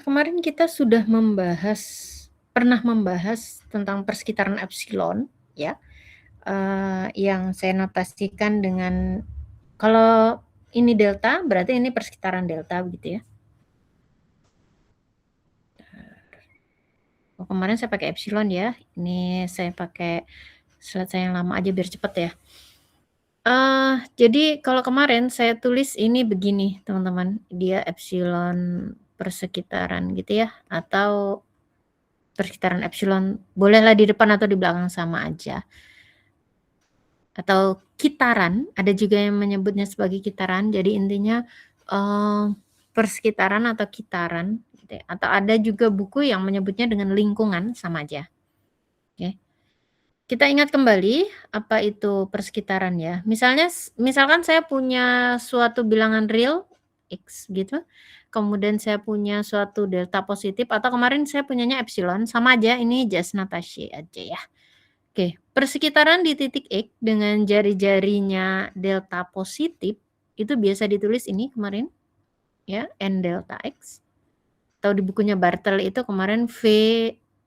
Kemarin kita sudah pernah membahas tentang persekitaran epsilon ya, yang saya notasikan dengan kalau ini delta berarti ini persekitaran delta begitu ya. Oh, kemarin saya pakai epsilon ya, ini saya pakai slide saya yang lama aja biar cepet ya. Jadi kalau kemarin saya tulis ini begini teman-teman, dia epsilon persekitaran gitu ya, atau persekitaran epsilon, bolehlah di depan atau di belakang sama aja. Atau kitaran, ada juga yang menyebutnya sebagai kitaran, jadi intinya persekitaran atau kitaran, gitu ya. Atau ada juga buku yang menyebutnya dengan lingkungan, sama aja. Oke. Kita ingat kembali apa itu persekitaran ya. Misalkan saya punya suatu bilangan real X gitu, kemudian saya punya suatu delta positif atau kemarin saya punyanya epsilon, sama aja ini just notation aja ya. Oke, persekitaran di titik X dengan jari-jarinya delta positif itu biasa ditulis ini kemarin ya, N delta X. Atau di bukunya Bartel itu kemarin V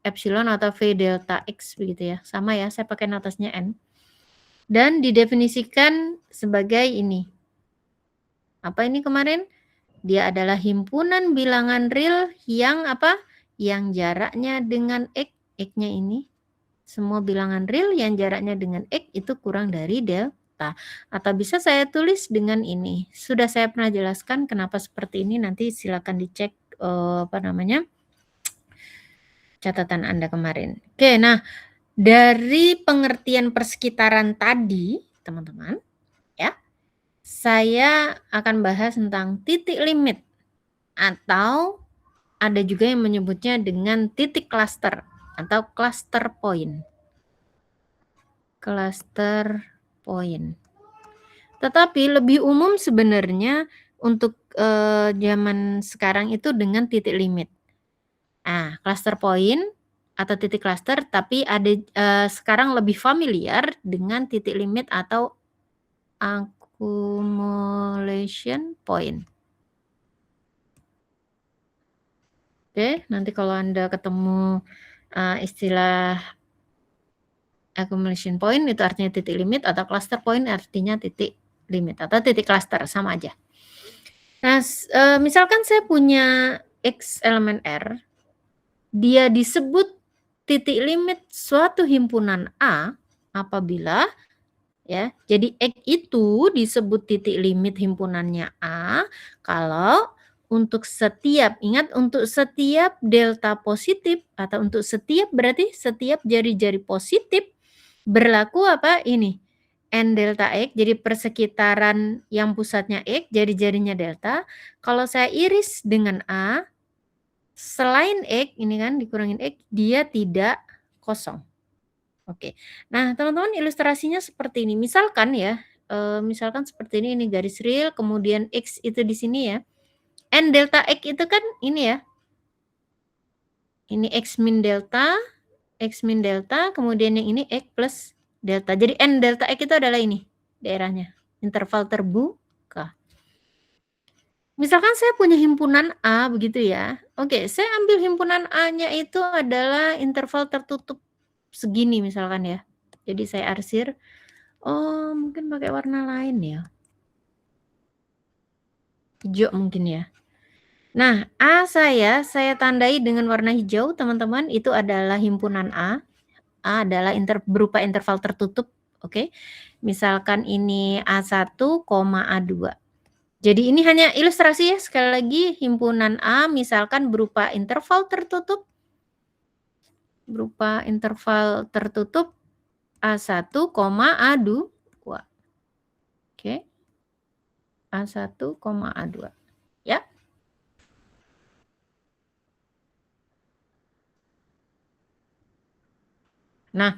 epsilon atau V delta X begitu ya. Sama ya, saya pakai natasnya N. Dan didefinisikan sebagai ini. Apa ini kemarin? Dia adalah himpunan bilangan real yang apa? Yang jaraknya dengan X, X-nya ini. Semua bilangan real yang jaraknya dengan X itu kurang dari delta. Atau bisa saya tulis dengan ini. Sudah saya pernah jelaskan kenapa seperti ini, nanti silakan dicek catatan Anda kemarin. Oke, nah dari pengertian persekitaran tadi, teman-teman, ya, saya akan bahas tentang titik limit atau ada juga yang menyebutnya dengan titik cluster atau cluster point. Cluster point. Tetapi lebih umum sebenarnya untuk zaman sekarang itu dengan titik limit. Nah, cluster point atau titik cluster, tapi ada sekarang lebih familiar dengan titik limit atau accumulation point. Oke, nanti kalau Anda ketemu istilah accumulation point itu artinya titik limit, atau cluster point artinya titik limit atau titik cluster, sama aja. Nah, misalkan saya punya X elemen R, dia disebut titik limit suatu himpunan A apabila ya, jadi X itu disebut titik limit himpunannya A kalau untuk setiap delta positif atau untuk setiap berarti setiap jari-jari positif berlaku apa ini? N delta X, jadi persekitaran yang pusatnya X, jari-jarinya delta. Kalau saya iris dengan A, selain X, ini kan dikurangin X, dia tidak kosong. Oke. Nah, teman-teman ilustrasinya seperti ini. Misalkan ya, misalkan seperti ini garis real, kemudian X itu di sini ya. N delta X itu kan ini ya. Ini X min delta, kemudian yang ini X plus delta. Jadi N delta X itu adalah ini daerahnya, interval terbuka. Misalkan saya punya himpunan A begitu ya. Oke, saya ambil himpunan A-nya itu adalah interval tertutup segini misalkan ya. Jadi saya arsir. Oh, mungkin pakai warna lain ya. Hijau mungkin ya. Nah, A saya tandai dengan warna hijau, teman-teman. Itu adalah himpunan A. A adalah berupa interval tertutup, oke. Misalkan ini A1, A2. Jadi ini hanya ilustrasi ya, sekali lagi himpunan A misalkan berupa interval tertutup A1, A2. Oke. A1, A2. Ya. Nah,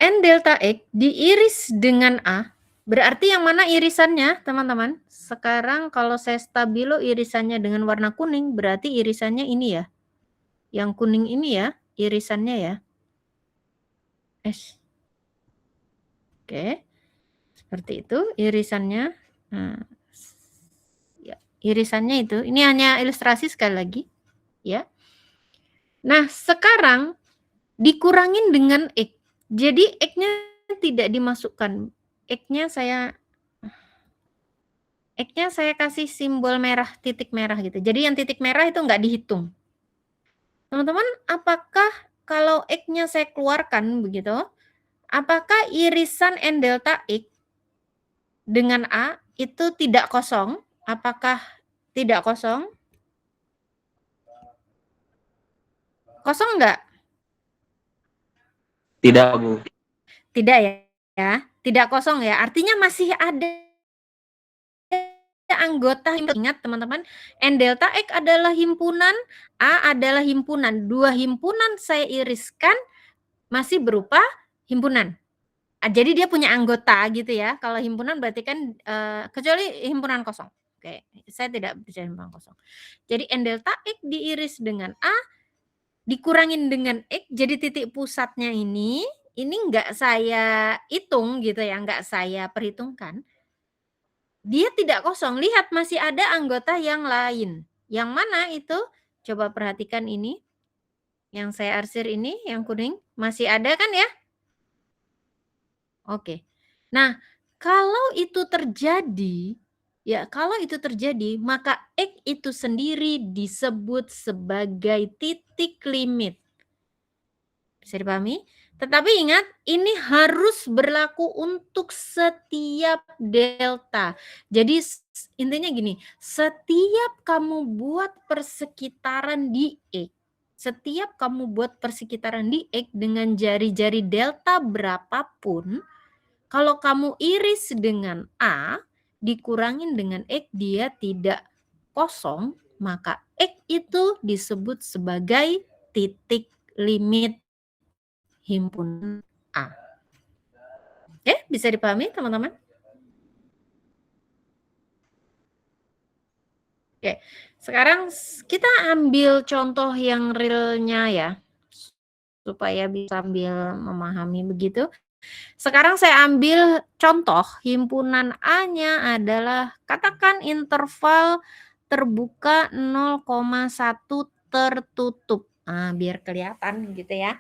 N delta X diiris dengan A, berarti yang mana irisannya, teman-teman? Sekarang kalau saya stabilo irisannya dengan warna kuning, berarti irisannya ini ya. Yang kuning ini ya, irisannya ya. S. Oke. Seperti itu irisannya. Nah, ya. irisannya itu. Ini hanya ilustrasi sekali lagi, ya. Nah, sekarang dikurangin dengan X. Jadi X-nya tidak dimasukkan. X-nya saya kasih simbol merah, titik merah gitu. Jadi yang titik merah itu nggak dihitung. Teman-teman, apakah kalau X-nya saya keluarkan begitu, apakah irisan N delta X dengan A itu tidak kosong? Apakah tidak kosong? Kosong nggak? Tidak, Bu. Tidak ya, tidak kosong ya. Artinya masih ada anggota. Ingat teman-teman, N delta X adalah himpunan, A adalah himpunan. Dua himpunan saya iriskan masih berupa himpunan. Jadi dia punya anggota gitu ya. Kalau himpunan berarti kan kecuali himpunan kosong. Oke, saya tidak bicara himpunan kosong. Jadi N delta X diiris dengan A, dikurangin dengan X, jadi titik pusatnya ini nggak saya hitung gitu ya, nggak saya perhitungkan. Dia tidak kosong, lihat masih ada anggota yang lain. Yang mana itu? Coba perhatikan ini. Yang saya arsir ini, yang kuning, masih ada kan ya? Oke. Nah, kalau itu terjadi, maka X itu sendiri disebut sebagai titik limit. Bisa dipahami? Tetapi ingat, ini harus berlaku untuk setiap delta. Jadi intinya gini, setiap kamu buat persekitaran di X, dengan jari-jari delta berapapun, kalau kamu iris dengan A, dikurangin dengan X, dia tidak kosong, maka X itu disebut sebagai titik limit himpunan A. Oke, bisa dipahami teman-teman? Oke, sekarang kita ambil contoh yang realnya ya, supaya bisa sambil memahami begitu. Sekarang saya ambil contoh himpunan A-nya adalah katakan interval terbuka 0,1 tertutup. Nah, biar kelihatan gitu ya.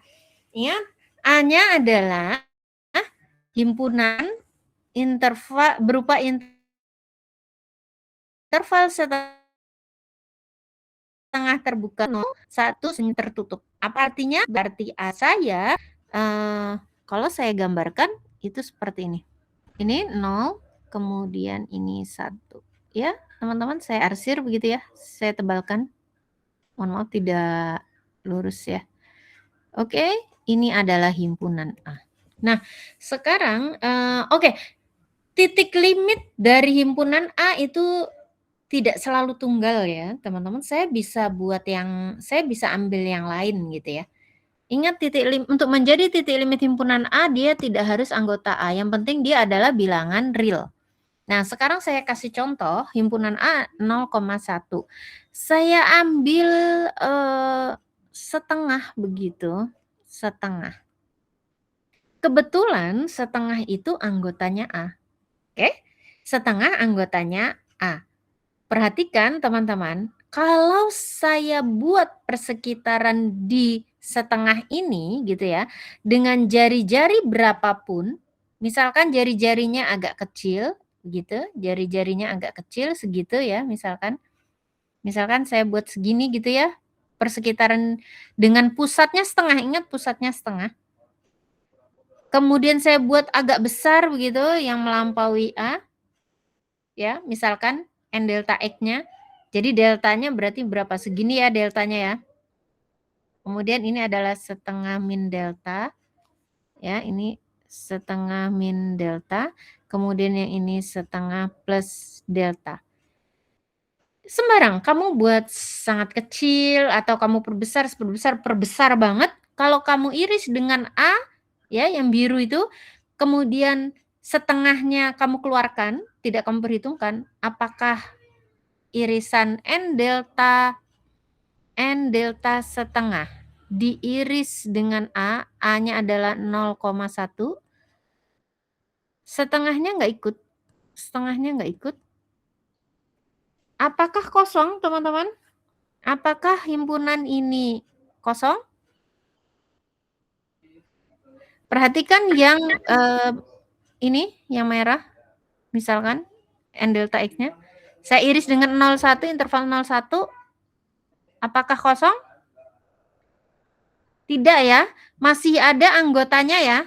Ingat, A-nya adalah himpunan interval berupa interval setengah terbuka 1 tertutup. Apa artinya? Berarti A saya kalau saya gambarkan itu seperti ini. Ini 0, kemudian ini 1. Ya, teman-teman saya arsir begitu ya. Saya tebalkan. Mohon maaf tidak lurus ya. Oke, ini adalah himpunan A. Nah, sekarang oke. Titik limit dari himpunan A itu tidak selalu tunggal ya, teman-teman. Saya bisa ambil yang lain gitu ya. Ingat untuk menjadi titik limit himpunan A, dia tidak harus anggota A. Yang penting dia adalah bilangan real. Nah, sekarang saya kasih contoh himpunan A 0,1. Saya ambil setengah begitu, setengah. Kebetulan setengah itu anggotanya A. Oke? Setengah anggotanya A. Perhatikan teman-teman, kalau saya buat persekitaran di setengah ini gitu ya, dengan jari-jari berapapun, misalkan jari-jarinya agak kecil gitu, jari-jarinya agak kecil segitu ya, misalkan saya buat segini gitu ya, persekitaran dengan pusatnya setengah, ingat pusatnya setengah. Kemudian saya buat agak besar begitu yang melampaui A, ya, misalkan N delta X-nya. Jadi deltanya berarti berapa? Segini ya deltanya ya. Kemudian ini adalah setengah min delta. Ya, ini setengah min delta. Kemudian yang ini setengah plus delta. Sembarang, kamu buat sangat kecil atau kamu perbesar banget. Kalau kamu iris dengan A, ya yang biru itu, kemudian setengahnya kamu keluarkan, tidak kamu perhitungkan, apakah irisan N delta setengah diiris dengan A, A-nya adalah 0,1, setengahnya nggak ikut, Apakah kosong, teman-teman? Apakah himpunan ini kosong? Perhatikan yang ini, yang merah, misalkan N delta X-nya. Saya iris dengan 01, interval 01. Apakah kosong? Tidak ya, masih ada anggotanya ya.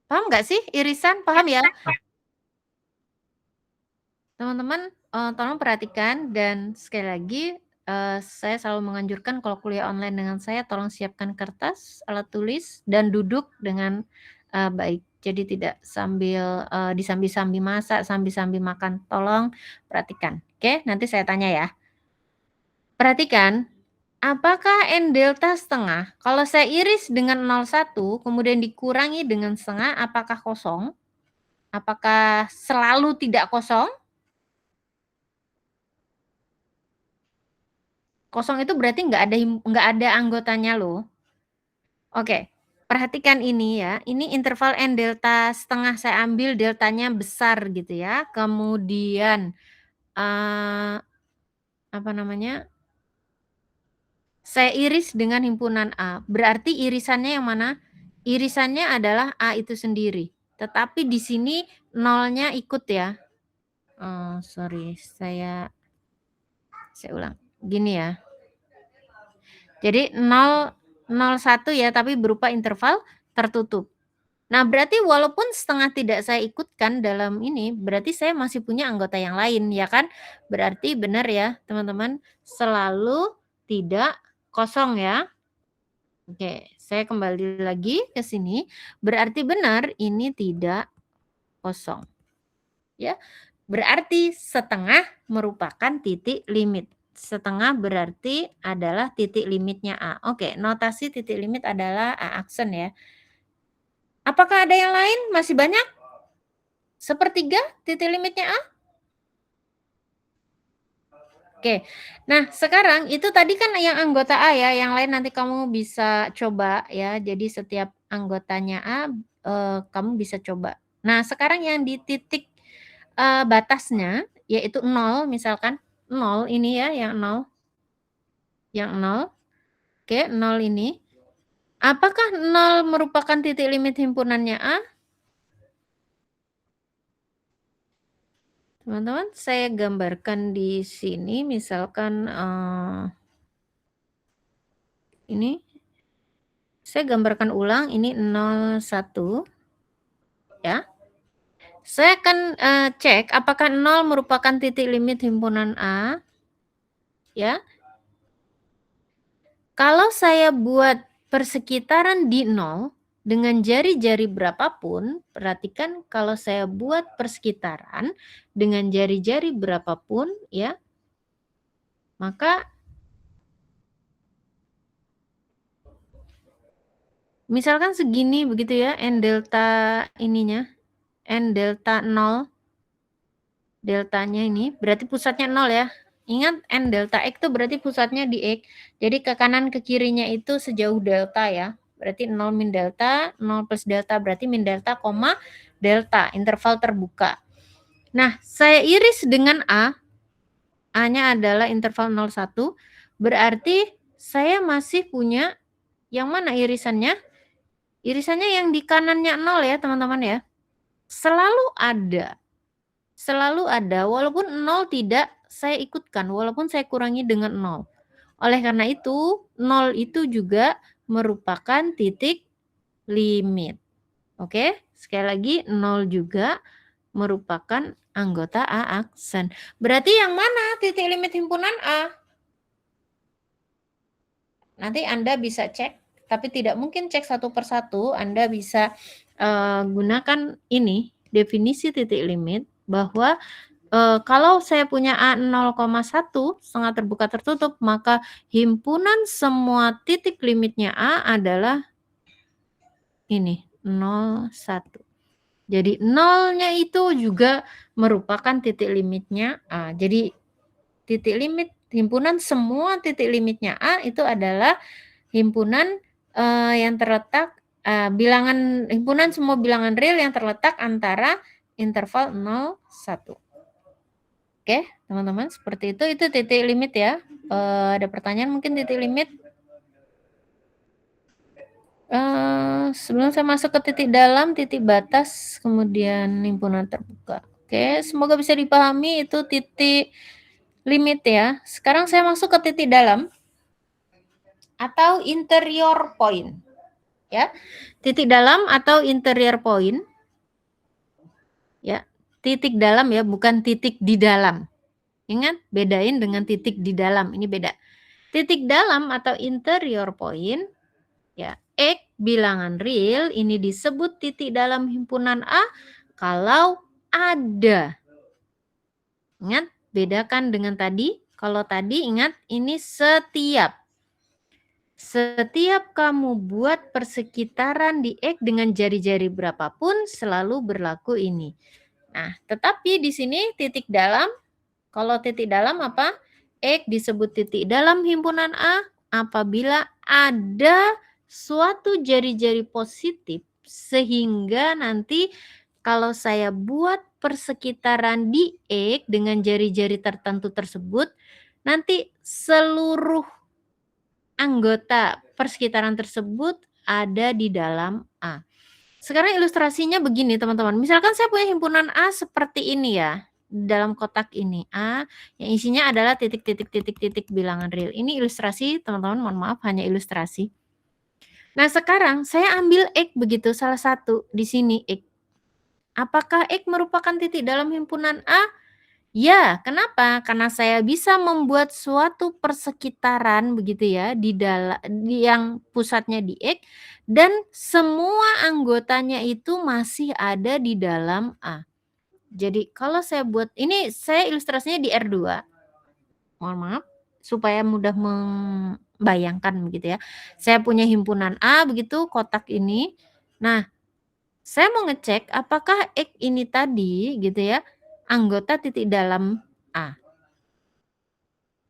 Paham nggak sih irisan? Paham ya? Teman-teman, tolong perhatikan dan sekali lagi, saya selalu menganjurkan kalau kuliah online dengan saya tolong siapkan kertas, alat tulis, dan duduk dengan, baik. Jadi tidak sambil, disambi-sambi masak, sambi-sambi makan. Tolong perhatikan, oke? Nanti saya tanya ya. Perhatikan, apakah N delta setengah, kalau saya iris dengan 01, kemudian dikurangi dengan setengah, apakah kosong? Apakah selalu tidak kosong? Kosong itu berarti nggak ada anggotanya loh. Oke, perhatikan ini ya, ini interval N delta setengah saya ambil deltanya besar gitu ya, kemudian, apa namanya, saya iris dengan himpunan A, berarti irisannya yang mana? Irisannya adalah A itu sendiri, tetapi di sini nolnya ikut ya. Sorry, saya ulang, gini ya. Jadi 0,01 ya, tapi berupa interval tertutup. Nah, berarti walaupun setengah tidak saya ikutkan dalam ini, berarti saya masih punya anggota yang lain, ya kan? Berarti benar ya, teman-teman, selalu tidak kosong ya. Oke, saya kembali lagi ke sini. Berarti benar ini tidak kosong. Ya. Berarti setengah merupakan titik limit. Setengah berarti adalah titik limitnya A. Oke, notasi titik limit adalah A aksen ya. Apakah ada yang lain? Masih banyak? Sepertiga titik limitnya A? Oke, nah sekarang itu tadi kan yang anggota A ya, yang lain nanti kamu bisa coba ya. Jadi setiap anggotanya A, kamu bisa coba. Nah sekarang yang di titik batasnya yaitu 0 misalkan, 0 ini ya yang 0. Yang 0, oke 0 ini. Apakah 0 merupakan titik limit himpunannya A? Teman-teman, saya gambarkan di sini misalkan, ini. Saya gambarkan ulang, ini 01, ya. Saya akan, cek apakah 0 merupakan titik limit himpunan A, ya. Kalau saya buat persekitaran di 0, dengan jari-jari berapapun, perhatikan kalau saya buat persekitaran dengan jari-jari berapapun ya, maka misalkan segini begitu ya, N delta ininya, N delta 0, deltanya ini berarti pusatnya 0 ya. Ingat N delta X itu berarti pusatnya di X. Jadi ke kanan ke kirinya itu sejauh delta ya. Berarti 0 min delta, 0 plus delta berarti min delta, koma delta, interval terbuka. Nah, saya iris dengan A. A-nya adalah interval 01. Berarti saya masih punya yang mana irisannya? Irisannya yang di kanannya 0 ya, teman-teman ya. Selalu ada. Selalu ada, walaupun 0 tidak saya ikutkan, walaupun saya kurangi dengan 0. Oleh karena itu, 0 itu juga merupakan titik limit. Oke, sekali lagi 0 juga merupakan anggota A aksen. Berarti yang mana titik limit himpunan A? Nanti Anda bisa cek, tapi tidak mungkin cek satu persatu. Anda bisa gunakan ini, definisi titik limit, bahwa kalau saya punya A 0,1 setengah terbuka tertutup, maka himpunan semua titik limitnya A adalah ini, 0,1. Jadi 0-nya itu juga merupakan titik limitnya A. Jadi titik limit himpunan semua titik limitnya A itu adalah himpunan yang terletak bilangan himpunan semua bilangan real yang terletak antara interval 0, 1. Oke, teman-teman, seperti itu titik limit ya. Ada pertanyaan mungkin titik limit? Sebelum saya masuk ke titik dalam, titik batas, kemudian himpunan terbuka. Oke, semoga bisa dipahami itu titik limit ya. Sekarang saya masuk ke titik dalam atau interior point. Ya. Titik dalam atau interior point. Ya. Titik dalam ya, bukan titik di dalam. Ingat, bedain dengan titik di dalam. Ini beda. Titik dalam atau interior point, ya, X bilangan real ini disebut titik dalam himpunan A kalau ada. Ingat, bedakan dengan tadi. Kalau tadi ingat ini setiap. Setiap kamu buat persekitaran di X dengan jari-jari berapapun selalu berlaku ini. Nah, tetapi di sini titik dalam, kalau titik dalam apa? X disebut titik dalam himpunan A apabila ada suatu jari-jari positif sehingga nanti kalau saya buat persekitaran di X dengan jari-jari tertentu tersebut, nanti seluruh anggota persekitaran tersebut ada di dalam A. Sekarang ilustrasinya begini teman-teman, misalkan saya punya himpunan A seperti ini ya, dalam kotak ini A yang isinya adalah titik-titik bilangan real. Ini ilustrasi teman-teman, mohon maaf hanya ilustrasi. Nah sekarang saya ambil X begitu, salah satu di sini X. Apakah X merupakan titik dalam himpunan A? Ya, kenapa? Karena saya bisa membuat suatu persekitaran begitu ya di dalam yang pusatnya di X dan semua anggotanya itu masih ada di dalam A. Jadi kalau saya buat ini saya ilustrasinya di R2. Mohon maaf supaya mudah membayangkan begitu ya. Saya punya himpunan A begitu kotak ini. Nah, saya mau ngecek apakah X ini tadi gitu ya anggota titik dalam A.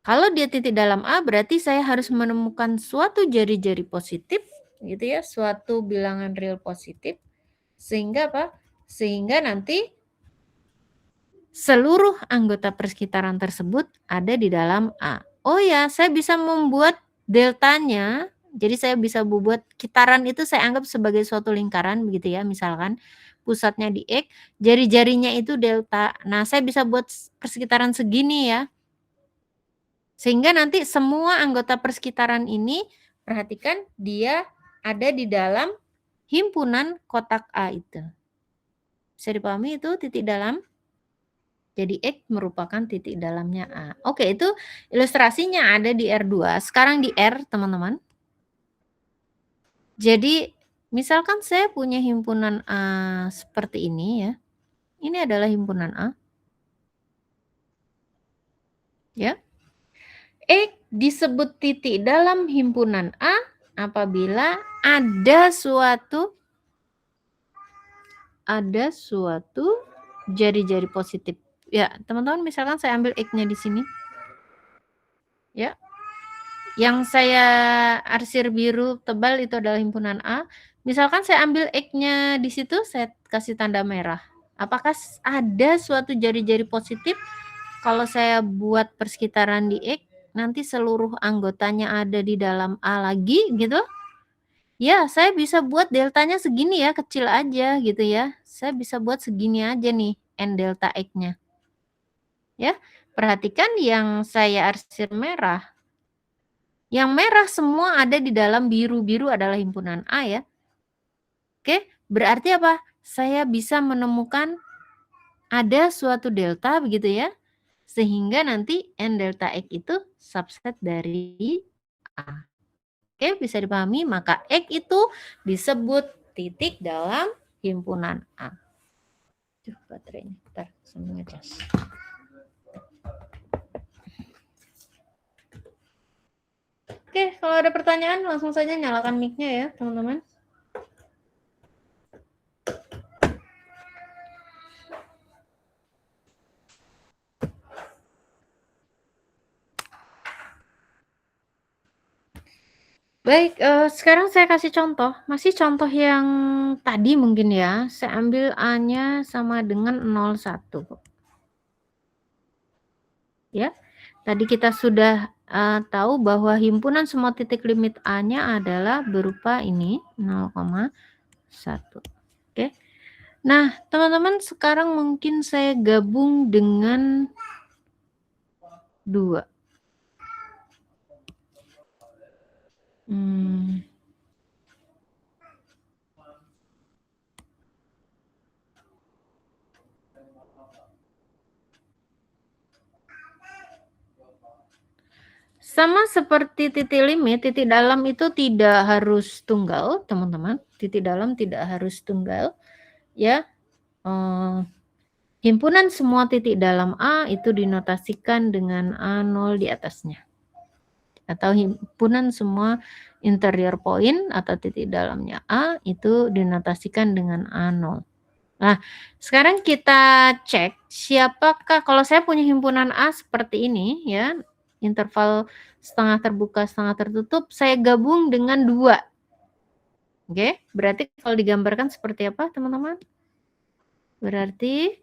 Kalau dia titik dalam A berarti saya harus menemukan suatu jari-jari positif gitu ya, suatu bilangan real positif sehingga apa? Sehingga nanti seluruh anggota persekitaran tersebut ada di dalam A. Oh ya, saya bisa membuat deltanya. Jadi saya bisa membuat kitaran itu saya anggap sebagai suatu lingkaran begitu ya, misalkan pusatnya di X, jari-jarinya itu delta. Nah, saya bisa buat persekitaran segini ya. Sehingga nanti semua anggota persekitaran ini, perhatikan dia ada di dalam himpunan kotak A itu. Bisa dipahami itu titik dalam? Jadi X merupakan titik dalamnya A. Oke, itu ilustrasinya ada di R2. Sekarang di R, teman-teman. Jadi, misalkan saya punya himpunan A seperti ini ya. Ini adalah himpunan A. Ya. X disebut titik dalam himpunan A apabila ada suatu jari-jari positif. Ya, teman-teman misalkan saya ambil X-nya di sini. Ya. Yang saya arsir biru tebal itu adalah himpunan A. Misalkan saya ambil X-nya di situ, saya kasih tanda merah. Apakah ada suatu jari-jari positif kalau saya buat persekitaran di X, nanti seluruh anggotanya ada di dalam A lagi gitu? Ya, saya bisa buat deltanya segini ya, kecil aja gitu ya. Saya bisa buat segini aja nih, N delta X-nya. Ya, perhatikan yang saya arsir merah. Yang merah semua ada di dalam biru adalah himpunan A ya. Oke, berarti apa? Saya bisa menemukan ada suatu delta begitu ya. Sehingga nanti N delta X itu subset dari A. Oke, bisa dipahami, maka X itu disebut titik dalam himpunan A. Tuh, baterainya, bentar, saya ngecas. Oke, kalau ada pertanyaan langsung saja nyalakan mic-nya ya, teman-teman. Baik, sekarang saya kasih contoh, masih contoh yang tadi mungkin ya, saya ambil A-nya sama dengan 0,1. ya. Tadi kita sudah tahu bahwa himpunan semua titik limit A-nya adalah berupa ini 0,1. Oke. Nah, teman-teman sekarang mungkin saya gabung dengan 2. Sama seperti titik limit, titik dalam itu tidak harus tunggal, teman-teman. Titik dalam tidak harus tunggal, ya. Himpunan semua titik dalam A itu dinotasikan dengan A0 di atasnya. Atau himpunan semua interior point atau titik dalamnya A itu dinotasikan dengan A0. Nah, sekarang kita cek siapakah, kalau saya punya himpunan A seperti ini ya, interval setengah terbuka, setengah tertutup, saya gabung dengan 2. Oke, berarti kalau digambarkan seperti apa, teman-teman? Berarti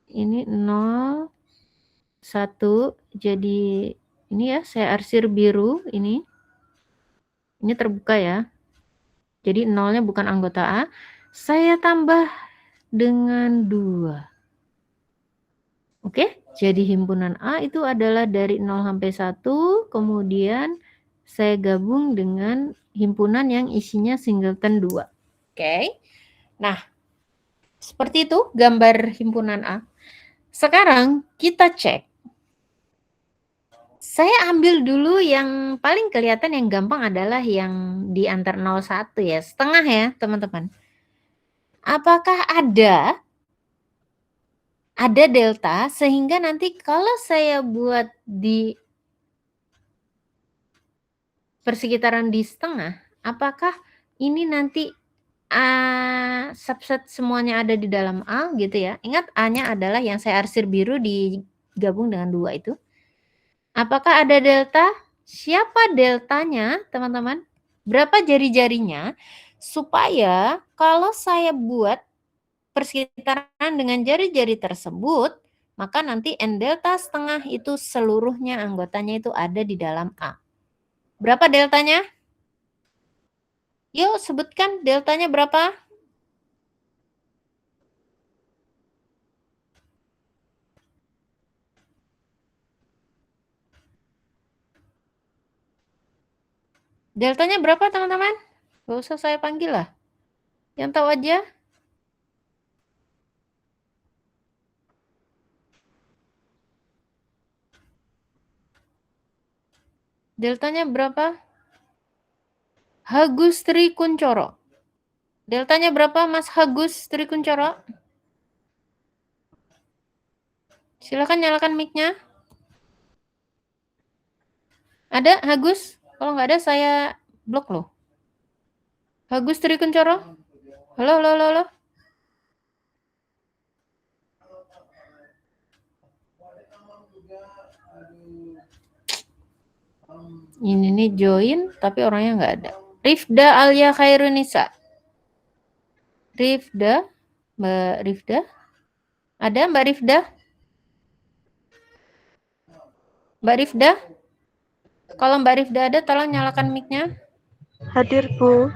ini 0, 1, jadi ini ya, saya arsir biru ini. Ini terbuka ya. Jadi 0-nya bukan anggota A. Saya tambah dengan 2. Oke, jadi himpunan A itu adalah dari 0 sampai 1, kemudian saya gabung dengan himpunan yang isinya singleton 2. Oke, nah seperti itu gambar himpunan A. Sekarang kita cek. Saya ambil dulu yang paling kelihatan, yang gampang adalah yang di antar 0,1 ya, setengah ya teman-teman. Apakah ada delta sehingga nanti kalau saya buat di persekitaran di setengah, apakah ini nanti subset semuanya ada di dalam A gitu ya. Ingat A-nya adalah yang saya arsir biru digabung dengan 2 itu. Apakah ada delta? Siapa deltanya, teman-teman? Berapa jari-jarinya? Supaya kalau saya buat persekitaran dengan jari-jari tersebut, maka nanti N delta setengah itu seluruhnya anggotanya itu ada di dalam A. Berapa deltanya? Yuk sebutkan deltanya berapa? Deltanya berapa teman-teman? Gak usah saya panggil lah. Yang tahu aja. Deltanya berapa? Hagus Tri Kuncoro. Deltanya berapa Mas Hagus Tri Kuncoro? Silakan nyalakan mic-nya. Ada Hagus? Kalau nggak ada saya blok loh. Hagus Tri Kuncoro? Halo, halo, halo, halo. Ini nih join tapi orangnya nggak ada. Rifda Alia Khairunisa. Rifda, Mbak Rifda? Ada Mbak Rifda? Mbak Rifda? Kalau Mbak Rifda ada, tolong nyalakan mic-nya. Hadir, Bu.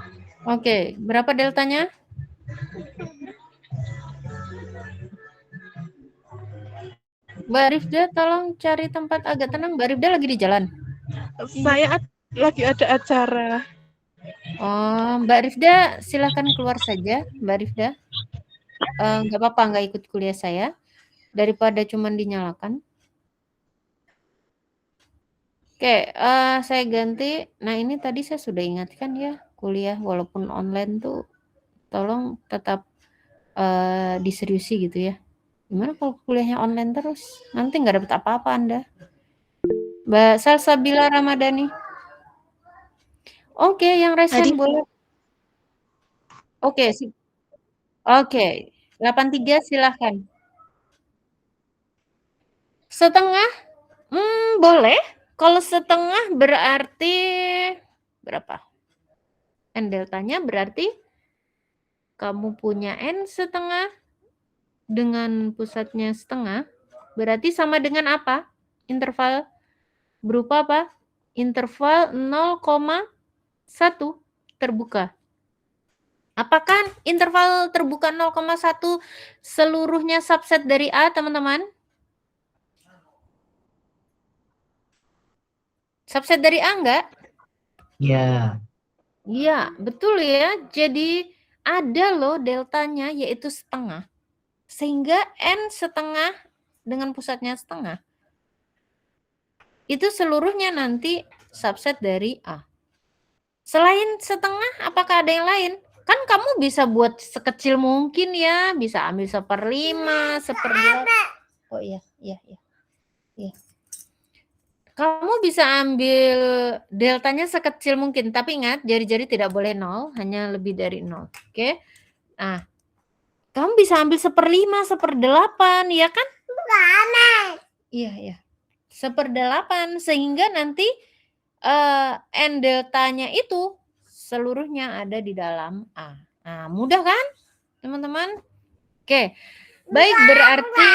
Oke, berapa deltanya? Mbak Rifda, tolong cari tempat agak tenang. Mbak Rifda lagi di jalan. Saya lagi ada acara. Oh, Mbak Rifda, silakan keluar saja, Mbak Rifda. Nggak apa-apa, nggak ikut kuliah saya. Daripada cuman dinyalakan. Oke, saya ganti. Nah, ini tadi saya sudah ingatkan ya, kuliah walaupun online tuh tolong tetap diseriusi gitu ya. Gimana kalau kuliahnya online terus? Nanti nggak dapat apa-apa Anda. Mbak Salsabila Ramadhani. Oke, yang resen boleh. Oke, Oke, 83 silahkan. Setengah? Boleh. Kalau setengah berarti berapa? N deltanya berarti kamu punya N setengah dengan pusatnya setengah, berarti sama dengan apa? Interval berupa apa? Interval 0,1 terbuka. Apakah interval terbuka 0,1 seluruhnya subset dari A, teman-teman? Subset dari A enggak? Ya. Iya, betul ya. Jadi ada loh deltanya yaitu setengah. Sehingga N setengah dengan pusatnya setengah. Itu seluruhnya nanti subset dari A. Selain setengah, apakah ada yang lain? Kan kamu bisa buat sekecil mungkin ya. Bisa ambil 1/5, 1/8. Oh iya. Kamu bisa ambil deltanya sekecil mungkin, tapi ingat jari-jari tidak boleh 0, hanya lebih dari 0. Oke. Nah, kamu bisa ambil 1/5, 1/8, ya kan? Iya. 1/8 sehingga nanti N deltanya itu seluruhnya ada di dalam A. Nah, mudah kan, teman-teman? Oke. Baik, berarti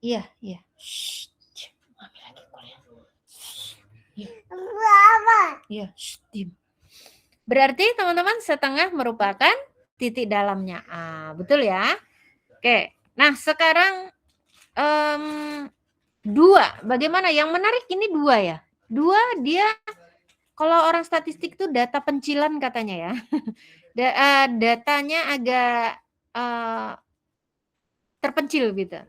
iya. Shh. Mami lagi kuliah. Iya, diam. Berarti teman-teman setengah merupakan titik dalamnya A, betul ya? Oke, nah sekarang 2, bagaimana? Yang menarik ini 2 ya. 2 dia kalau orang statistik itu data pencilan katanya ya. Datanya agak terpencil gitu.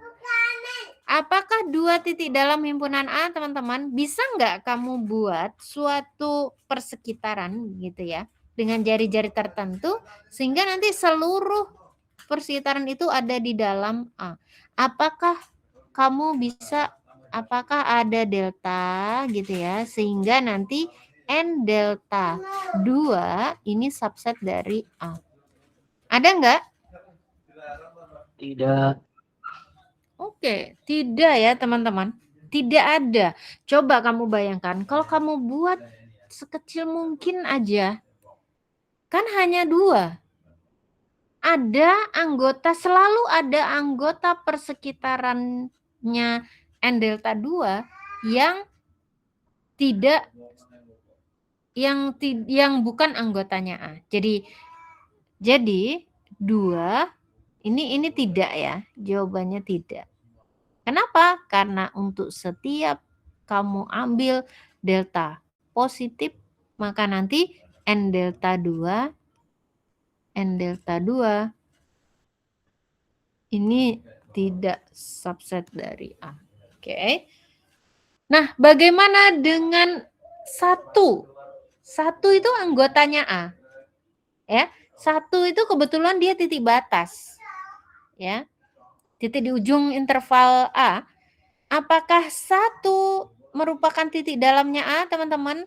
Apakah 2 titik dalam himpunan A, teman-teman? Bisa nggak kamu buat suatu persekitaran gitu ya, dengan jari-jari tertentu, sehingga nanti seluruh persekitaran itu ada di dalam A. Apakah kamu bisa, apakah ada delta gitu ya, sehingga nanti N delta 2 ini subset dari A. Ada nggak? Tidak. Oke, tidak ya teman-teman. Tidak ada. Coba kamu bayangkan, kalau kamu buat sekecil mungkin aja, kan hanya 2. Ada anggota, selalu ada anggota persekitarannya N delta 2 yang tidak, yang bukan anggotanya A. Jadi 2 ini tidak ya, jawabannya tidak. Kenapa? Karena untuk setiap kamu ambil delta positif, maka nanti N delta 2 ini tidak subset dari A. Oke. Nah, bagaimana dengan 1? 1 itu anggotanya A. Ya, 1 itu kebetulan dia titik batas. Ya. Titik di ujung interval A. Apakah 1 merupakan titik dalamnya A, teman-teman?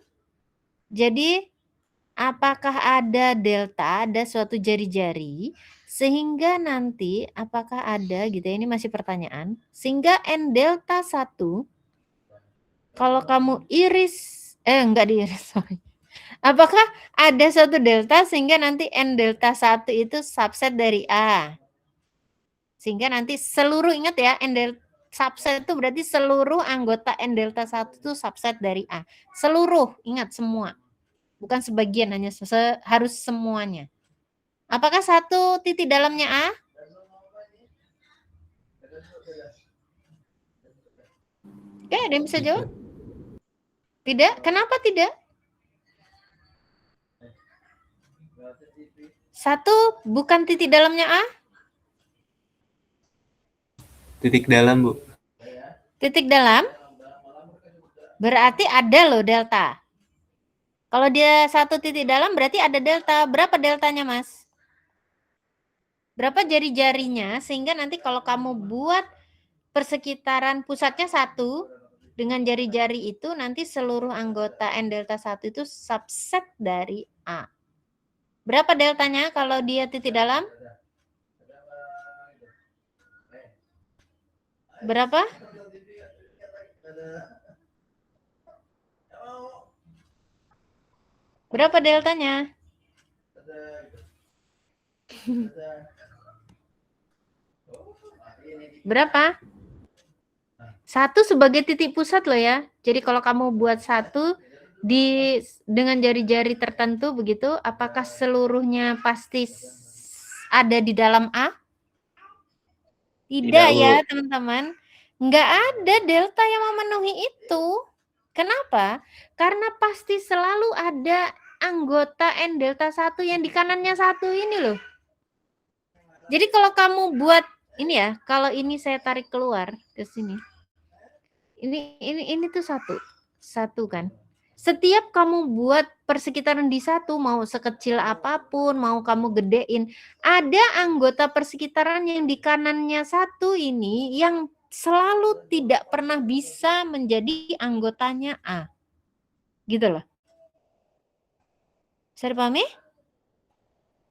Jadi, apakah ada delta, ada suatu jari-jari, sehingga nanti apakah ada gitu ya, ini masih pertanyaan, sehingga N delta 1, kalau kamu iris, enggak diiris, sorry. Apakah ada suatu delta sehingga nanti N delta 1 itu subset dari A? Sehingga nanti seluruh, ingat ya, N delta subset itu berarti seluruh anggota N delta 1 itu subset dari A. Seluruh, ingat semua. Bukan sebagian, hanya harus semuanya. Apakah 1 titik dalamnya A? Oke, ada yang bisa jawab? Tidak? Kenapa tidak? 1 bukan titik dalamnya A? Titik dalam, Bu. Titik dalam? Berarti ada loh delta. Kalau dia 1 titik dalam berarti ada delta. Berapa deltanya, Mas? Berapa jari-jarinya sehingga nanti kalau kamu buat persekitaran pusatnya 1 dengan jari-jari itu nanti seluruh anggota N delta 1 itu subset dari A. Berapa deltanya kalau dia titik dalam? Berapa? Berapa deltanya? Berapa? 1 sebagai titik pusat loh ya. Jadi kalau kamu buat 1 dengan jari-jari tertentu begitu, apakah seluruhnya pasti ada di dalam A? Tidak ya, teman-teman. Nggak ada delta yang memenuhi itu. Kenapa? Karena pasti selalu ada anggota N delta 1 yang di kanannya 1 ini loh. Jadi kalau kamu buat ini ya, kalau ini saya tarik keluar ke sini. Ini tuh 1 kan. Setiap kamu buat persekitaran di 1, mau sekecil apapun, mau kamu gedein, ada anggota persekitaran yang di kanannya 1 ini yang selalu tidak pernah bisa menjadi anggotanya A. Gitu loh. Bisa dipahami?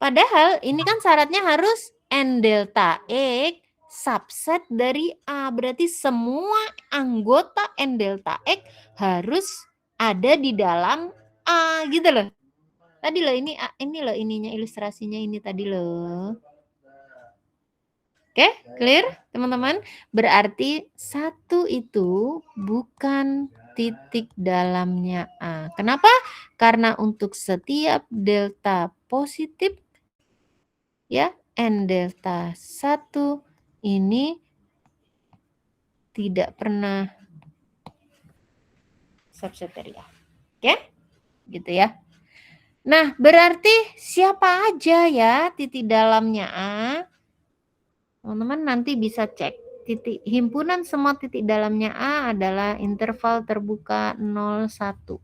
Padahal ini kan syaratnya harus N delta X subset dari A. Berarti semua anggota N delta X harus ada di dalam A gitu loh. Tadi loh ini loh ininya ilustrasinya ini tadi loh. Oke, clear teman-teman? Berarti 1 itu bukan titik dalamnya A. Kenapa? Karena untuk setiap delta positif ya, N delta 1 ini tidak pernah subset dari A. Oke? Gitu ya. Nah, berarti siapa aja ya titik dalamnya A? Teman-teman nanti bisa cek. Titik himpunan semua titik dalamnya A adalah interval terbuka 0, 1.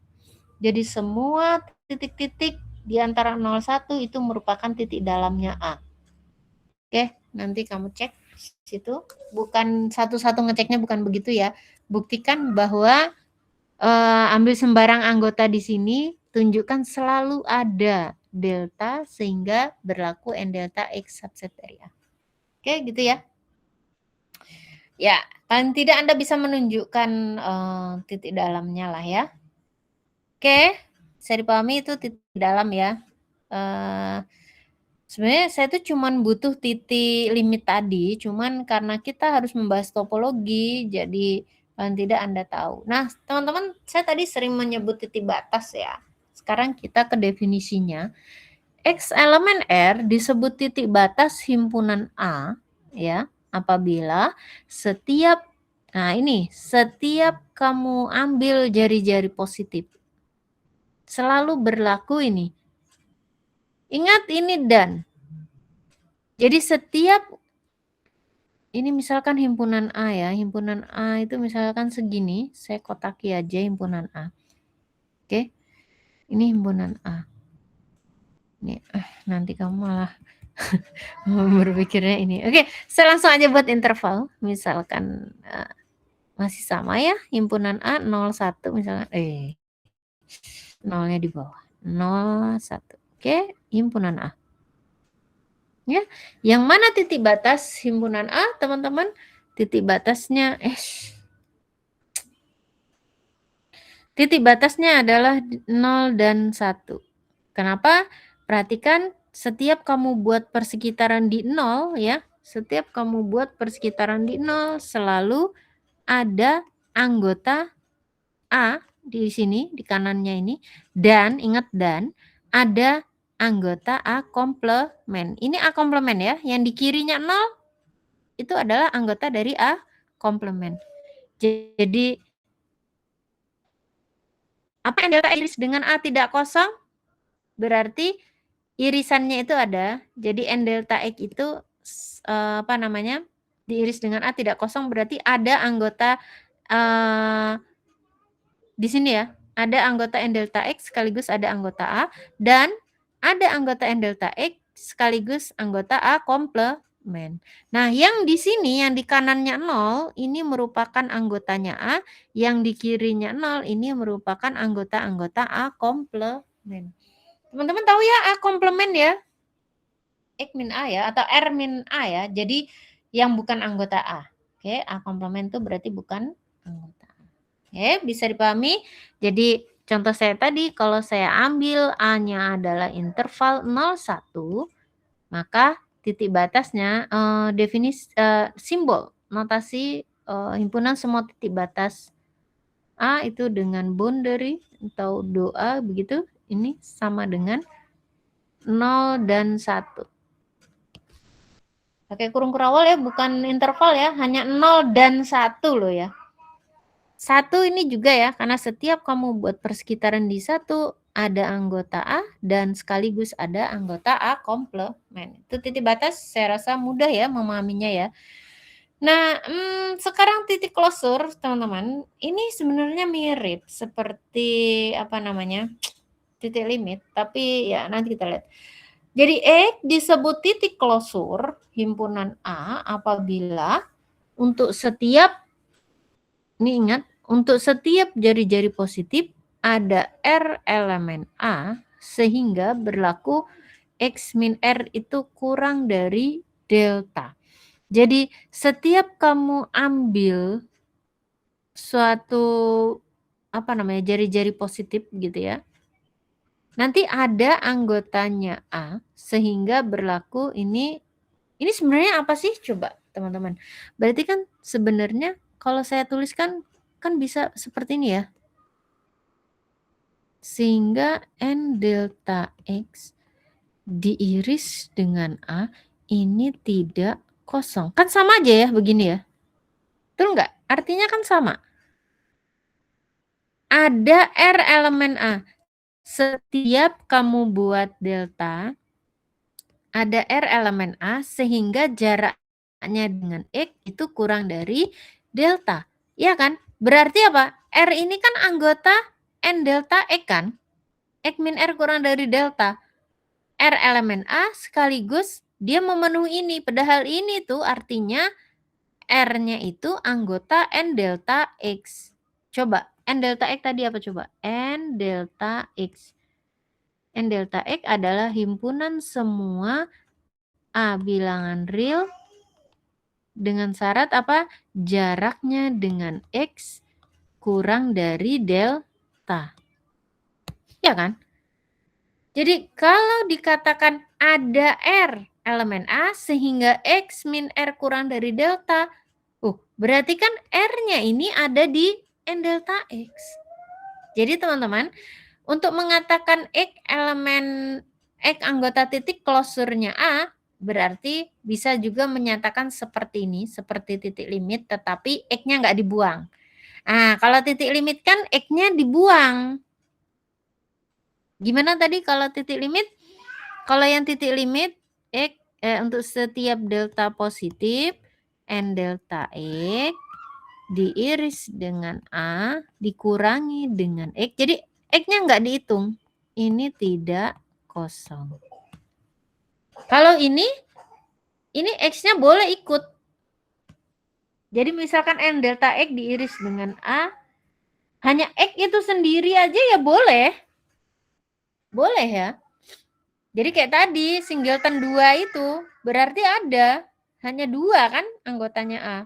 Jadi semua titik-titik di antara 0, 1 itu merupakan titik dalamnya A. Oke, nanti kamu cek situ. Bukan satu-satu ngeceknya bukan begitu ya. Buktikan bahwa ambil sembarang anggota di sini, tunjukkan selalu ada delta sehingga berlaku N delta X subset dari A. Oke, gitu ya. Ya, paling tidak Anda bisa menunjukkan titik dalamnya lah ya. Oke, saya dipahami itu titik dalam ya. Sebenarnya saya tuh cuman butuh titik limit tadi, cuman karena kita harus membahas topologi, jadi paling tidak Anda tahu. Nah, teman-teman, saya tadi sering menyebut titik batas ya. Sekarang kita ke definisinya. X elemen R disebut titik batas himpunan A, ya, apabila setiap kamu ambil jari-jari positif, selalu berlaku ini. Ingat ini dan. Jadi setiap ini misalkan himpunan A ya, himpunan A itu misalkan segini, saya kotaki aja himpunan A. Oke. Ini himpunan A. Ini nanti kamu malah berpikirnya ini. Oke, saya langsung aja buat interval. Misalkan masih sama ya, himpunan A 01 misalkan nolnya di bawah. 01. Oke, himpunan A. Ya, yang mana titik batas himpunan A, teman-teman? Titik batasnya titik batasnya adalah 0 dan 1. Kenapa? Perhatikan setiap kamu buat persekitaran di 0 ya, setiap kamu buat persekitaran di 0 selalu ada anggota A di sini, di kanannya ini, dan ingat dan ada anggota A komplement. Ini A komplement ya, yang di kirinya 0 itu adalah anggota dari A komplement. Jadi apa yang delta iris dengan A tidak kosong? Berarti irisannya itu ada. Jadi N delta X itu diiris dengan A tidak kosong berarti ada anggota di sini ya. Ada anggota N delta X sekaligus ada anggota A dan ada anggota N delta X sekaligus anggota A komplement. Nah, yang di sini yang di kanannya 0 ini merupakan anggotanya A, yang di kirinya 0 ini merupakan anggota-anggota A komplement. Teman-teman tahu ya A komplement ya? X min A ya atau R min A ya. Jadi yang bukan anggota A. Oke, A komplement itu berarti bukan anggota A. Oke, bisa dipahami? Jadi contoh saya tadi kalau saya ambil A-nya adalah interval 0, 1, maka titik batasnya, definisi simbol notasi himpunan semua titik batas A itu dengan boundary atau doa begitu, ini sama dengan 0 dan 1. Pakai kurung kurawal ya, bukan interval ya, hanya 0 dan 1 loh ya. 1 ini juga ya, karena setiap kamu buat persekitaran di 1 ada anggota A dan sekaligus ada anggota A komplement. Itu titik batas, saya rasa mudah ya memahaminya ya. Nah, sekarang titik closure, teman-teman, ini sebenarnya mirip seperti apa namanya, titik limit, tapi ya nanti kita lihat. Jadi disebut titik closure himpunan A apabila untuk setiap, ini ingat, untuk setiap jari-jari positif ada R elemen A sehingga berlaku X min R itu kurang dari delta. Jadi setiap kamu ambil suatu apa namanya jari-jari positif gitu ya, nanti ada anggotanya A sehingga berlaku ini sebenarnya apa sih coba teman-teman? Berarti kan sebenarnya kalau saya tuliskan kan bisa seperti ini ya. Sehingga N delta X diiris dengan A ini tidak kosong. Kan sama aja ya begini ya. Betul nggak? Artinya kan sama. Ada R elemen A. Setiap kamu buat delta, ada R elemen A sehingga jaraknya dengan X itu kurang dari delta. Ya kan? Berarti apa? R ini kan anggota N delta X kan? X min R kurang dari delta. R elemen A sekaligus dia memenuhi ini. Padahal ini tuh artinya R-nya itu anggota N delta X. Coba, N delta X tadi apa coba? N delta X. N delta X adalah himpunan semua A bilangan real dengan syarat apa? Jaraknya dengan X kurang dari delta. Ya kan? Jadi kalau dikatakan ada R elemen A sehingga X min R kurang dari delta, berarti kan R-nya ini ada di N delta X. Jadi teman-teman, untuk mengatakan X anggota titik closure-nya A, berarti bisa juga menyatakan seperti ini, seperti titik limit, tetapi X-nya nggak dibuang. Nah, kalau titik limit kan X-nya dibuang. Gimana tadi kalau titik limit? Kalau yang titik limit, X untuk setiap delta positif, N delta X diiris dengan A dikurangi dengan X. Jadi X-nya nggak dihitung. Ini tidak kosong. Kalau ini X-nya boleh ikut. Jadi misalkan N delta X diiris dengan A, hanya X itu sendiri aja ya boleh. Boleh ya. Jadi kayak tadi singleton 2 itu berarti ada hanya 2 kan anggotanya A.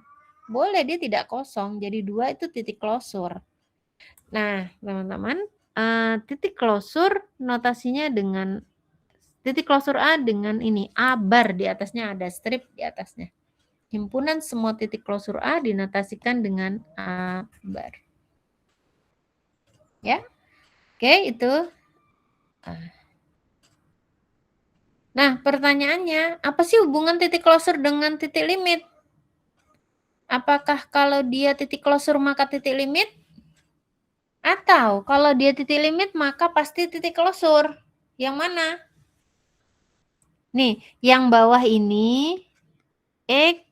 Boleh dia tidak kosong. Jadi 2 itu titik closure. Nah, teman-teman, titik closure notasinya dengan titik closure A dengan ini A bar di atasnya ada strip di atasnya. Himpunan semua titik closure A dinotasikan dengan A bar. Ya. Oke, itu. Nah, pertanyaannya, apa sih hubungan titik closure dengan titik limit? Apakah kalau dia titik closure maka titik limit? Atau kalau dia titik limit maka pasti titik closure? Yang mana? Nih, yang bawah ini X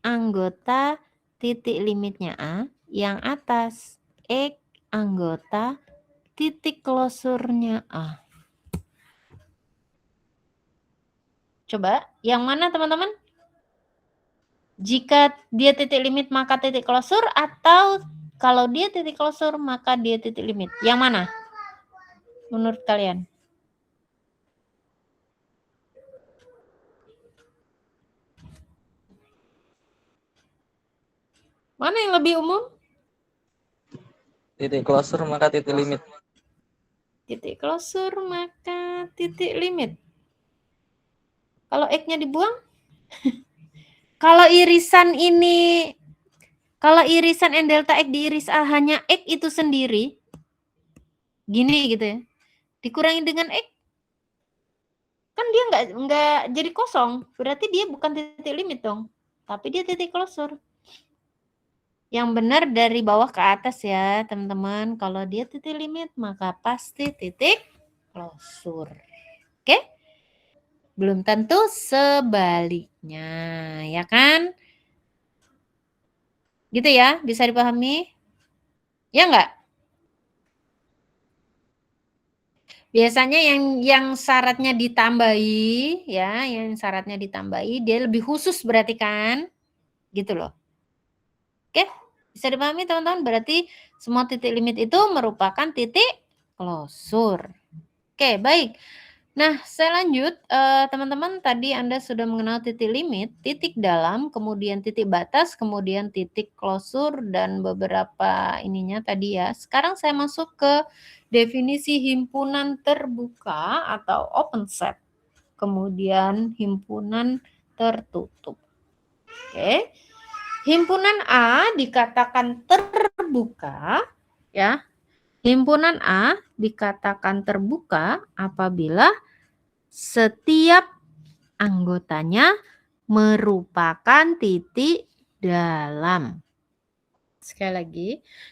anggota titik limitnya A, yang atas X anggota titik closure-nya A. Coba, yang mana teman-teman? Jika dia titik limit maka titik closure atau kalau dia titik closure maka dia titik limit? Yang mana? Menurut kalian? Mana yang lebih umum? Titik closure maka titik limit. Titik closure maka titik limit. Kalau X-nya dibuang? Kalau irisan ini, kalau irisan N delta X diiris A hanya X itu sendiri, gini gitu ya, dikurangi dengan X, kan dia nggak jadi kosong, berarti dia bukan titik limit dong, tapi dia titik closure. Yang benar dari bawah ke atas ya teman-teman, kalau dia titik limit maka pasti titik closure. Oke? Belum tentu sebaliknya, ya kan? Gitu ya, bisa dipahami? Ya enggak? Biasanya yang syaratnya ditambahi, ya, yang syaratnya ditambahi, dia lebih khusus berarti kan? Gitu loh. Oke? Bisa dipahami teman-teman? Berarti semua titik limit itu merupakan titik closure. Oke, baik. Nah, saya lanjut. Teman-teman, tadi Anda sudah mengenal titik limit, titik dalam, kemudian titik batas, kemudian titik closure, dan beberapa ininya tadi ya. Sekarang saya masuk ke definisi himpunan terbuka atau open set. Kemudian himpunan tertutup. Oke. Himpunan A dikatakan terbuka, ya. Himpunan A dikatakan terbuka apabila setiap anggotanya merupakan titik dalam. Sekali lagi,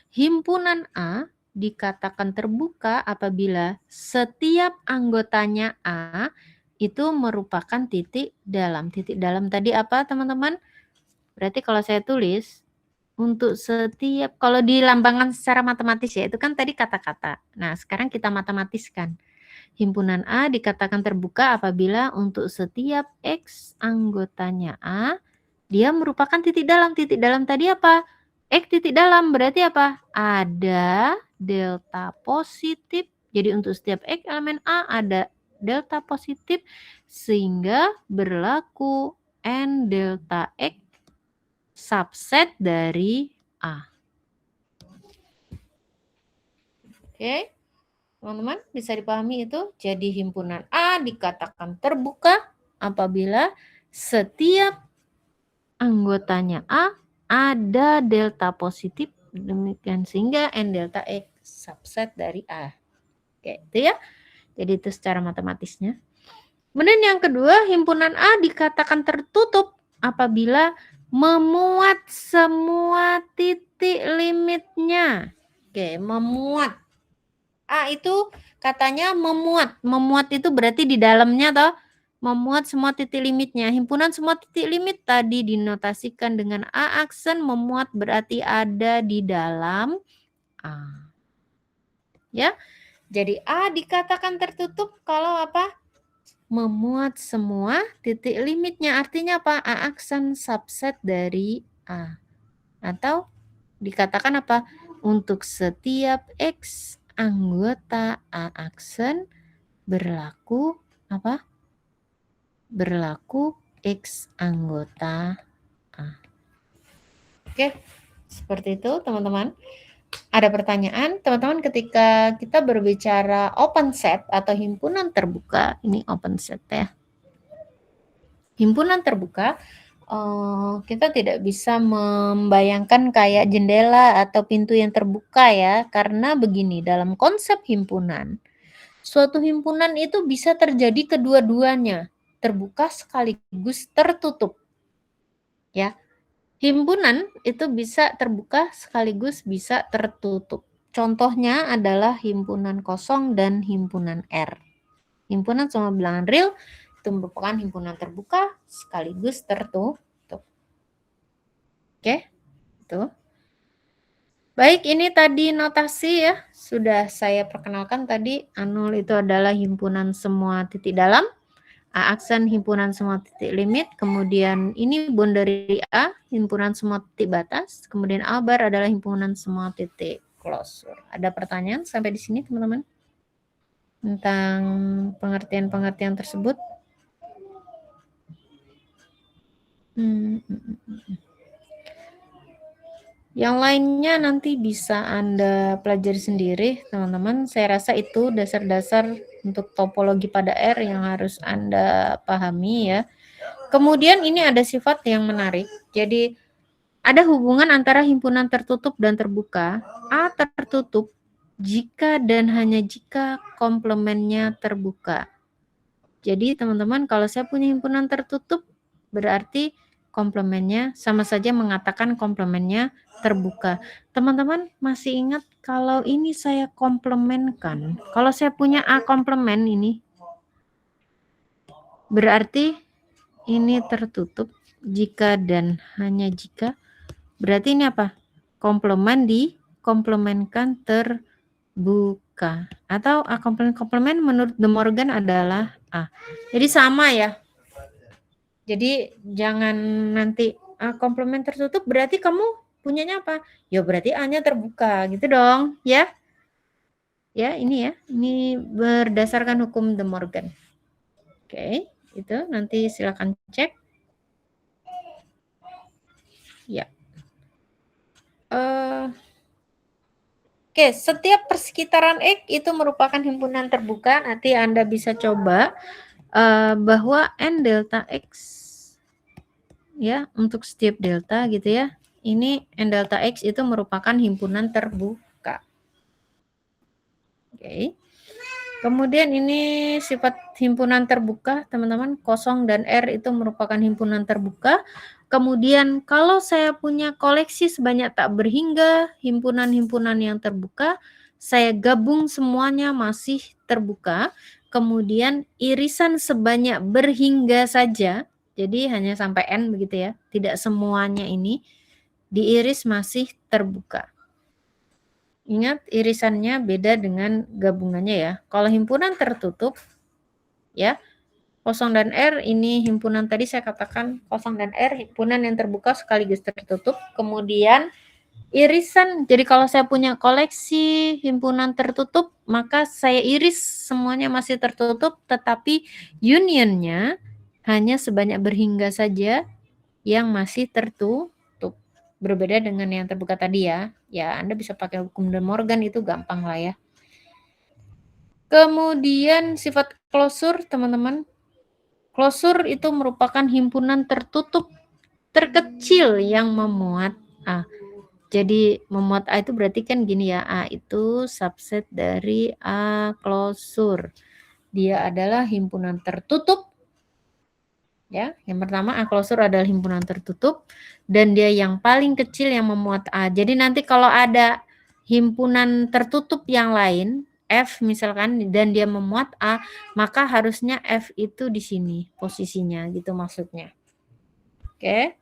himpunan A dikatakan terbuka apabila setiap anggotanya A itu merupakan titik dalam. Titik dalam tadi apa, teman-teman? Berarti kalau saya tulis, untuk setiap, kalau dilambangkan secara matematis ya, itu kan tadi kata-kata. Nah, sekarang kita matematiskan. Himpunan A dikatakan terbuka apabila untuk setiap X anggotanya A, dia merupakan titik dalam. Titik dalam tadi apa? X titik dalam, berarti apa? Ada delta positif. Jadi untuk setiap X elemen A ada delta positif, sehingga berlaku N delta X subset dari A. Oke, teman-teman bisa dipahami itu. Jadi himpunan A dikatakan terbuka apabila setiap anggotanya A ada delta positif, demikian sehingga N delta X subset dari A. Oke, itu ya. Jadi itu secara matematisnya. Kemudian yang kedua, himpunan A dikatakan tertutup apabila memuat semua titik limitnya. Oke, memuat. A itu katanya memuat. Memuat itu berarti di dalamnya toh. Memuat semua titik limitnya. Himpunan semua titik limit tadi dinotasikan dengan A aksen, memuat berarti ada di dalam A. Ya. Jadi A dikatakan tertutup kalau apa? Memuat semua titik limitnya. Artinya apa? A aksen subset dari A. Atau dikatakan apa? Untuk setiap X anggota A aksen berlaku apa? Berlaku X anggota A. Oke, seperti itu teman-teman. Ada pertanyaan, teman-teman, ketika kita berbicara open set atau himpunan terbuka, ini open set ya. Himpunan terbuka, kita tidak bisa membayangkan kayak jendela atau pintu yang terbuka ya, karena begini, dalam konsep himpunan, suatu himpunan itu bisa terjadi kedua-duanya, terbuka sekaligus tertutup. Ya. Himpunan itu bisa terbuka sekaligus bisa tertutup. Contohnya adalah himpunan kosong dan himpunan R. Himpunan sama bilangan real itu merupakan himpunan terbuka sekaligus tertutup. Oke, itu. Baik, ini tadi notasi ya. Sudah saya perkenalkan tadi. Anul itu adalah himpunan semua titik dalam. A aksen himpunan semua titik limit, kemudian ini boundary A, himpunan semua titik batas, kemudian A bar adalah himpunan semua titik closure. Ada pertanyaan sampai di sini teman-teman? Tentang pengertian-pengertian tersebut? Yang lainnya nanti bisa Anda pelajari sendiri, teman-teman. Saya rasa itu dasar-dasar untuk topologi pada R yang harus Anda pahami ya. Kemudian ini ada sifat yang menarik. Jadi ada hubungan antara himpunan tertutup dan terbuka. A tertutup jika dan hanya jika komplemennya terbuka. Jadi teman-teman, kalau saya punya himpunan tertutup, berarti komplemennya sama saja mengatakan komplemennya terbuka. Teman-teman masih ingat kalau ini saya komplemenkan, kalau saya punya A komplemen ini, berarti ini tertutup jika dan hanya jika. Berarti ini apa? Komplemen dikomplemenkan terbuka. Atau A komplemen menurut De Morgan adalah A. Jadi sama ya. Jadi jangan nanti A komplemen tertutup berarti kamu punyanya apa? Ya berarti A-nya terbuka gitu dong, ya. Ya, ini ya. Ini berdasarkan hukum De Morgan. Oke, itu nanti silakan cek. Ya. Oke, setiap persekitaran X itu merupakan himpunan terbuka. Nanti Anda bisa coba bahwa N delta X ya, untuk setiap delta gitu ya. Ini N delta X itu merupakan himpunan terbuka. Oke. Kemudian ini sifat himpunan terbuka, teman-teman. Kosong dan R itu merupakan himpunan terbuka. Kemudian kalau saya punya koleksi sebanyak tak berhingga, himpunan-himpunan yang terbuka, saya gabung semuanya masih terbuka. Kemudian irisan sebanyak berhingga saja, jadi hanya sampai N begitu ya, tidak semuanya ini diiris masih terbuka. Ingat irisannya beda dengan gabungannya ya. Kalau himpunan tertutup, ya, kosong dan R ini himpunan tadi saya katakan kosong dan R himpunan yang terbuka sekaligus tertutup. Kemudian irisan, jadi kalau saya punya koleksi himpunan tertutup, maka saya iris semuanya masih tertutup, tetapi unionnya hanya sebanyak berhingga saja yang masih tertutup. Berbeda dengan yang terbuka tadi ya. Ya, Anda bisa pakai hukum De Morgan, itu gampang lah ya. Kemudian sifat closure, teman-teman. Closure itu merupakan himpunan tertutup terkecil yang memuat A. Jadi memuat A itu berarti kan gini ya, A itu subset dari A closure. Dia adalah himpunan tertutup. Ya, yang pertama A closure adalah himpunan tertutup dan dia yang paling kecil yang memuat A. Jadi nanti kalau ada himpunan tertutup yang lain, F misalkan, dan dia memuat A, maka harusnya F itu di sini posisinya, gitu maksudnya. Oke.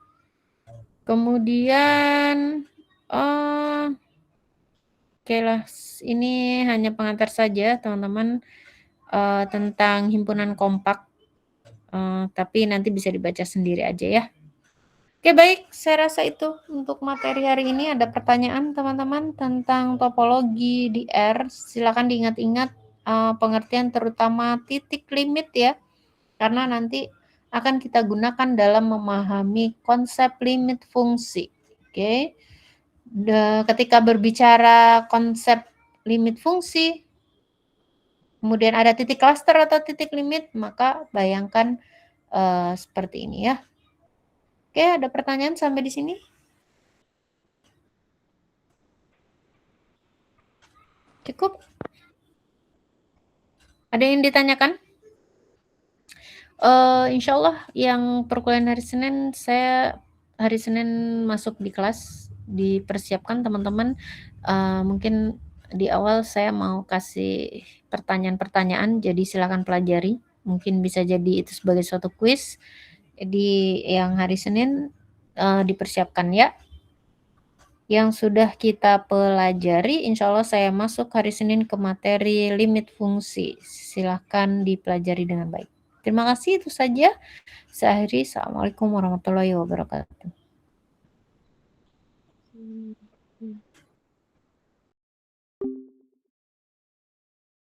Kemudian oke lah, ini hanya pengantar saja teman-teman tentang himpunan kompak. Tapi nanti bisa dibaca sendiri aja ya. Oke, baik, saya rasa itu untuk materi hari ini. Ada pertanyaan teman-teman tentang topologi di R? Silakan diingat-ingat pengertian terutama titik limit ya, karena nanti akan kita gunakan dalam memahami konsep limit fungsi. Oke, ketika berbicara konsep limit fungsi, kemudian ada titik cluster atau titik limit, maka bayangkan seperti ini ya. Oke, ada pertanyaan sampai di sini? Cukup? Ada yang ditanyakan? Insya Allah yang perkuliahan hari Senin, saya hari Senin masuk di kelas, dipersiapkan teman-teman. Mungkin di awal saya mau kasih pertanyaan-pertanyaan, jadi silakan pelajari. Mungkin bisa jadi itu sebagai suatu kuis. Di yang hari Senin dipersiapkan ya. Yang sudah kita pelajari, insya Allah saya masuk hari Senin ke materi limit fungsi. Silahkan dipelajari dengan baik. Terima kasih, itu saja. Saya akhiri. Assalamualaikum warahmatullahi wabarakatuh.